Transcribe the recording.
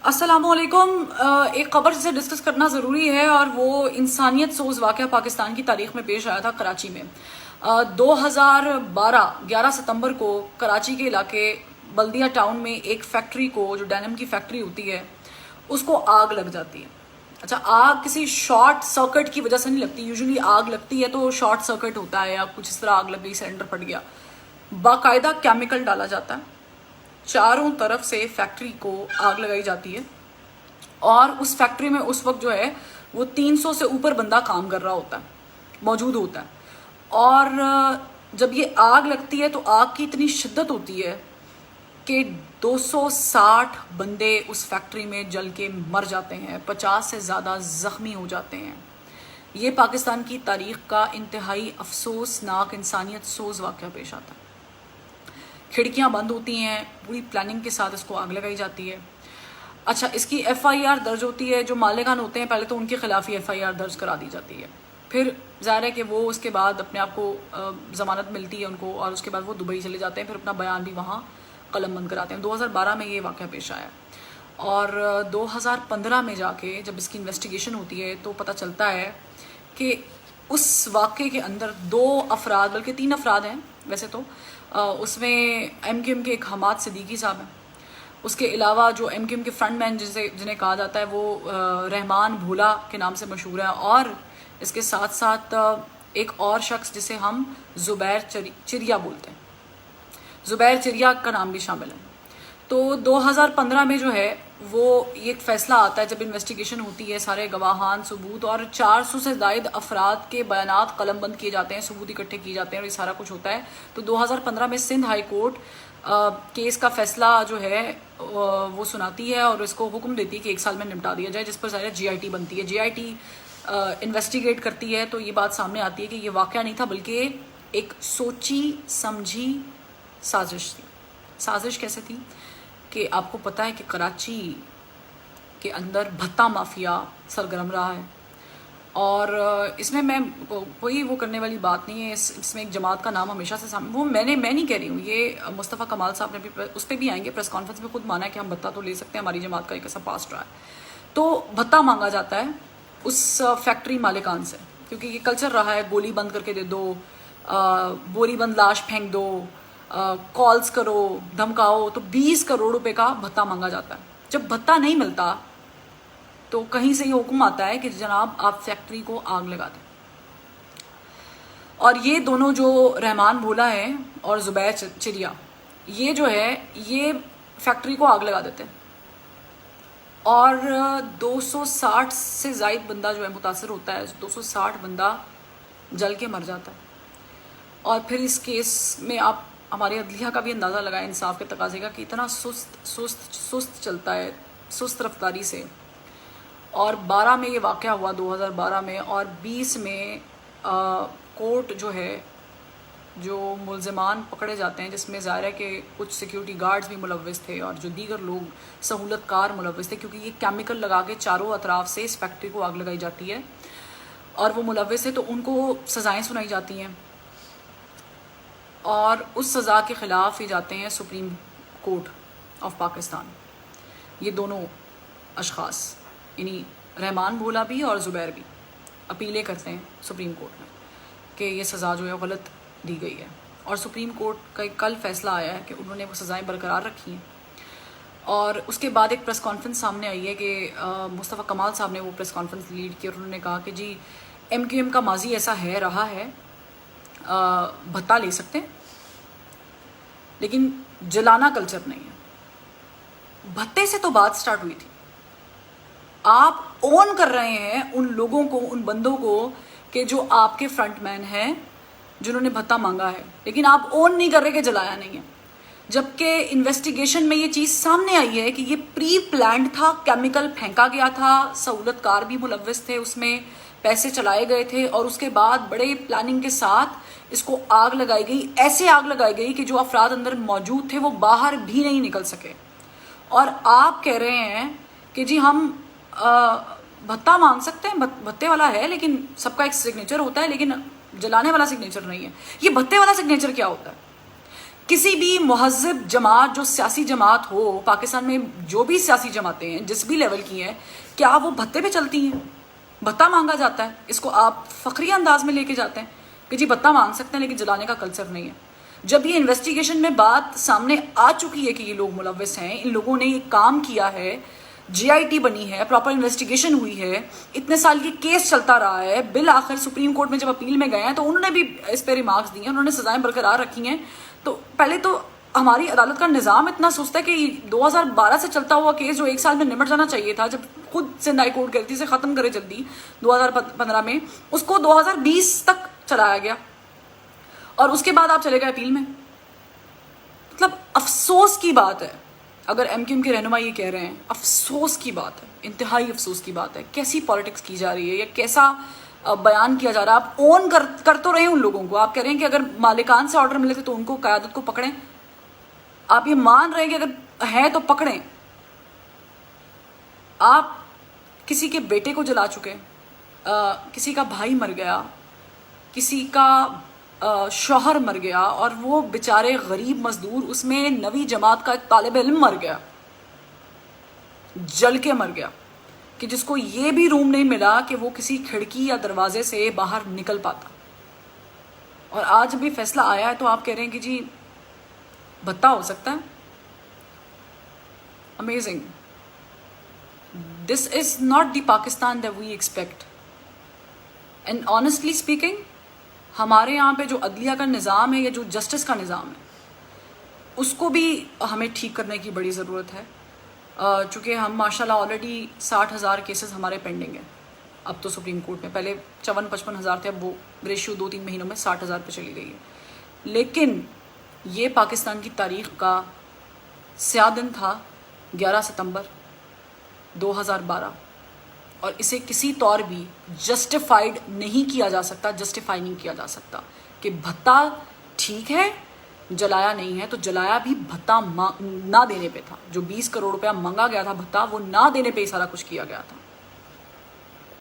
अस्सलाम वालेकुम। एक खबर जिसे डिस्कस करना ज़रूरी है और वो इंसानियत सोज वाक़या पाकिस्तान की तारीख में पेश आया था कराची में। 2012 11 सितंबर को कराची के इलाके बल्दिया टाउन में एक फैक्ट्री को, जो डेनिम की फैक्ट्री होती है, उसको आग लग जाती है। अच्छा, आग किसी शॉर्ट सर्किट की वजह से नहीं लगती। यूजुअली आग लगती है तो शॉर्ट सर्किट होता है या कुछ इस तरह आग लग गई, सिलेंडर फट गया। बाकायदा केमिकल डाला जाता है, चारों तरफ से फैक्ट्री को आग लगाई जाती है और उस फैक्ट्री में उस वक्त जो है वो 300 से ऊपर बंदा काम कर रहा होता है, मौजूद होता है। और जब ये आग लगती है तो आग की इतनी शिद्दत होती है कि 260 बंदे उस फैक्ट्री में जल के मर जाते हैं, 50 से ज़्यादा ज़ख्मी हो जाते हैं। ये पाकिस्तान की तारीख़ का इंतहाई अफसोसनाक इंसानियत सोज वाक़या पेश आता है। खिड़कियां बंद होती हैं, पूरी प्लानिंग के साथ इसको आग लगाई जाती है। अच्छा, इसकी FIR दर्ज होती है। जो मालिकान होते हैं पहले तो उनके खिलाफ ही FIR दर्ज करा दी जाती है, फिर ज़ाहिर है कि वो उसके बाद अपने आप को ज़मानत मिलती है उनको और उसके बाद वो दुबई चले जाते हैं, फिर अपना बयान भी वहाँ कलम बंद कराते हैं। 2012 में ये वाक़या पेश आया और 2015 में जाके जब इसकी इन्वेस्टिगेशन होती है तो पता चलता है कि उस वाक़े के अंदर 2 अफराद, बल्कि 3 अफराद हैं वैसे तो, उसमें MQM के एक हमाद सिद्दीकी साहब हैं। उसके अलावा जो MQM के फ्रंट मैन जिन्हें कहा जाता है वो रहमान भोला के नाम से मशहूर है, और इसके साथ साथ एक और शख्स जिसे हम ज़ुबैर चिरिया बोलते हैं, ज़ुबैर चिरिया का नाम भी शामिल है। तो 2015 में जो है वो ये एक फ़ैसला आता है, जब इन्वेस्टिगेशन होती है, सारे गवाहान, सबूत और 400 से ज़ायद अफराद के बयानात कलम बंद किए जाते हैं, सबूत इकट्ठे किए जाते हैं और ये सारा कुछ होता है। तो 2015 में सिंध हाई कोर्ट केस का फ़ैसला जो है वो सुनाती है और इसको हुक्म देती है कि 1 साल में निपटा दिया जाए, जिस पर ज़ाहिर GIT बनती है। GIT इन्वेस्टिगेट करती है तो ये बात सामने आती है कि ये वाक़या नहीं था बल्कि एक सोची समझी साजिश थी। साजिश कैसे थी कि आपको पता है कि कराची के अंदर भत्ता माफिया सरगर्म रहा है और इसमें मैं कोई वो करने वाली बात नहीं है। इसमें एक जमात का नाम हमेशा से सामने, वो मैं नहीं कह रही हूँ, ये मुस्तफ़ा कमाल साहब ने भी उस पर भी आएंगे, प्रेस कॉन्फ्रेंस में खुद माना है कि हम भत्ता तो ले सकते हैं, हमारी जमात का एक ऐसा पास्ट रहा है। तो भत्ता मांगा जाता है उस फैक्ट्री मालिकान से, क्योंकि ये कल्चर रहा है, गोली बंद करके दे दो, बोरी बंद लाश फेंक दो, कॉल्स करो, धमकाओ, तो 20 करोड़ रुपए का भत्ता मांगा जाता है। जब भत्ता नहीं मिलता तो कहीं से ये हुक्म आता है कि जनाब आप फैक्ट्री को आग लगा दें। और ये दोनों जो रहमान भोला है और ज़ुबैर चिरिया, ये जो है ये फैक्ट्री को आग लगा देते हैं और 260 से ज़ायद बंदा जो है मुतासर होता है, 260 बंदा जल के मर जाता है। और फिर इस केस में आप हमारे अदलिया का भी अंदाज़ा लगाएं, इंसाफ के तकाजे का, कि इतना सुस्त चलता है, सुस्त रफ्तारी से। और 12 में ये वाक़या हुआ, 2012 में, और 20 में कोर्ट जो है, जो मुल्ज़िमान पकड़े जाते हैं, जिसमें ज़ाहिर है कि कुछ सिक्योरिटी गार्ड्स भी मुलव्वस थे और जो दीगर लोग सहूलतकार मुलव्वस थे, क्योंकि ये केमिकल लगा के चारों अतराफ से इस फैक्ट्री को आग लगाई जाती है और वो मुलव्वस है, तो उनको सज़ाएँ सुनाई जाती हैं और उस सज़ा के ख़िलाफ़ ये जाते हैं सुप्रीम कोर्ट ऑफ पाकिस्तान। ये दोनों अशख़ास, यानी रहमान भोला भी और ज़ुबैर भी, अपीलें करते हैं सुप्रीम कोर्ट में कि ये सज़ा जो है गलत दी गई है। और सुप्रीम कोर्ट का कल फ़ैसला आया है कि उन्होंने वो सज़ाएँ बरकरार रखी हैं। और उसके बाद एक प्रेस कॉन्फ्रेंस सामने आई है कि मुस्तफ़ा कमाल साहब ने वो प्रेस कॉन्फ्रेंस लीड की और उन्होंने कहा कि जी MQM का माजी ऐसा है, रहा है, भत्ता ले सकते हैं लेकिन जलाना कल्चर नहीं है। भत्ते से तो बात स्टार्ट हुई थी। आप ओन कर रहे हैं उन लोगों को, उन बंदों को कि जो आपके फ्रंटमैन हैं, जिन्होंने भत्ता मांगा है, लेकिन आप ओन नहीं कर रहे कि जलाया नहीं है। जबकि इन्वेस्टिगेशन में ये चीज़ सामने आई है कि ये प्री प्लान्ड था, केमिकल फेंका गया था, सहूलतकार भी मुलव्वस थे, उसमें पैसे चलाए गए थे और उसके बाद बड़े प्लानिंग के साथ इसको आग लगाई गई। ऐसे आग लगाई गई कि जो अफराद अंदर मौजूद थे वो बाहर भी नहीं निकल सके। और आप कह रहे हैं कि जी हम भत्ता मांग सकते हैं, भत्ते वाला है, लेकिन सबका एक सिग्नेचर होता है, लेकिन जलाने वाला सिग्नेचर नहीं है। ये भत्ते वाला सिग्नेचर क्या होता है? کسی بھی مہذب جماعت جو سیاسی جماعت ہو پاکستان میں، جو بھی سیاسی جماعتیں ہیں جس بھی لیول کی ہیں، کیا وہ بھتے پہ چلتی ہیں؟ بھتہ مانگا جاتا ہے، اس کو آپ فخری انداز میں لے کے جاتے ہیں کہ جی بھتہ مانگ سکتے ہیں لیکن جلانے کا کلچر نہیں ہے۔ جب یہ انویسٹیگیشن میں بات سامنے آ چکی ہے کہ یہ لوگ ملوث ہیں، ان لوگوں نے یہ کام کیا ہے، جی آئی ٹی بنی ہے، پراپر انویسٹیگیشن ہوئی ہے، اتنے سال یہ کیس چلتا رہا ہے، بالآخر سپریم کورٹ میں جب اپیل میں گئے ہیں تو انہوں نے بھی اس پہ ریمارکس دیے ہیں، انہوں نے سزائیں برقرار رکھی ہیں۔ تو پہلے تو ہماری عدالت کا نظام اتنا سست ہے کہ 2012 سے چلتا ہوا کیس جو 1 سال میں نمٹ جانا چاہیے تھا، جب خود سندھ ہائی کورٹ کہتی سے ختم کرے جلدی 2015 میں، اس کو 2020 تک چلایا گیا اور اس کے بعد آپ چلے گئے اپیل میں۔ مطلب افسوس کی بات ہے، اگر ایم کیو ایم کے رہنما یہ کہہ رہے ہیں، افسوس کی بات ہے، انتہائی افسوس کی بات ہے، کیسی پالیٹکس کی جا رہی ہے یا کیسا بیان کیا جا رہا ہے۔ آپ اون کر تو رہے ہیں ان لوگوں کو، آپ کہہ رہے ہیں کہ اگر مالکان سے آرڈر ملے تھے تو ان کو، قیادت کو پکڑیں، آپ یہ مان رہے ہیں کہ اگر ہیں تو پکڑیں۔ آپ کسی کے بیٹے کو جلا چکے، کسی کا بھائی مر گیا، کسی کا شوہر مر گیا، اور وہ بیچارے غریب مزدور، اس میں 9ویں جماعت کا ایک طالب علم مر گیا، جل کے مر گیا، کہ جس کو یہ بھی روم نہیں ملا کہ وہ کسی کھڑکی یا دروازے سے باہر نکل پاتا۔ اور آج بھی فیصلہ آیا ہے تو آپ کہہ رہے ہیں کہ جی بھتہ ہو سکتا ہے۔ Amazing. This is not the Pakistan that we expect. And honestly speaking, ہمارے یہاں پہ جو عدلیہ کا نظام ہے یا جو جسٹس کا نظام ہے، اس کو بھی ہمیں ٹھیک کرنے کی بڑی ضرورت ہے۔ چونکہ ہم ماشاءاللہ آلریڈی 60,000 کیسز ہمارے پینڈنگ ہیں اب تو سپریم کورٹ میں، پہلے 54-55 تھے، اب وہ ریشیو 2-3 مہینوں میں 60,000 پہ چلی گئی ہے۔ لیکن یہ پاکستان کی تاریخ کا سیاہ دن تھا، 11 ستمبر 2012، اور اسے کسی طور بھی جسٹیفائیڈ نہیں کیا جا سکتا، جسٹیفائی نہیں کیا جا سکتا کہ بھتہ ٹھیک ہے، جلایا نہیں ہے تو جلایا بھی بھتہ نہ دینے پہ تھا۔ جو 20 کروڑ روپیہ مانگا گیا تھا بھتہ، وہ نہ دینے پہ ہی سارا کچھ کیا گیا تھا۔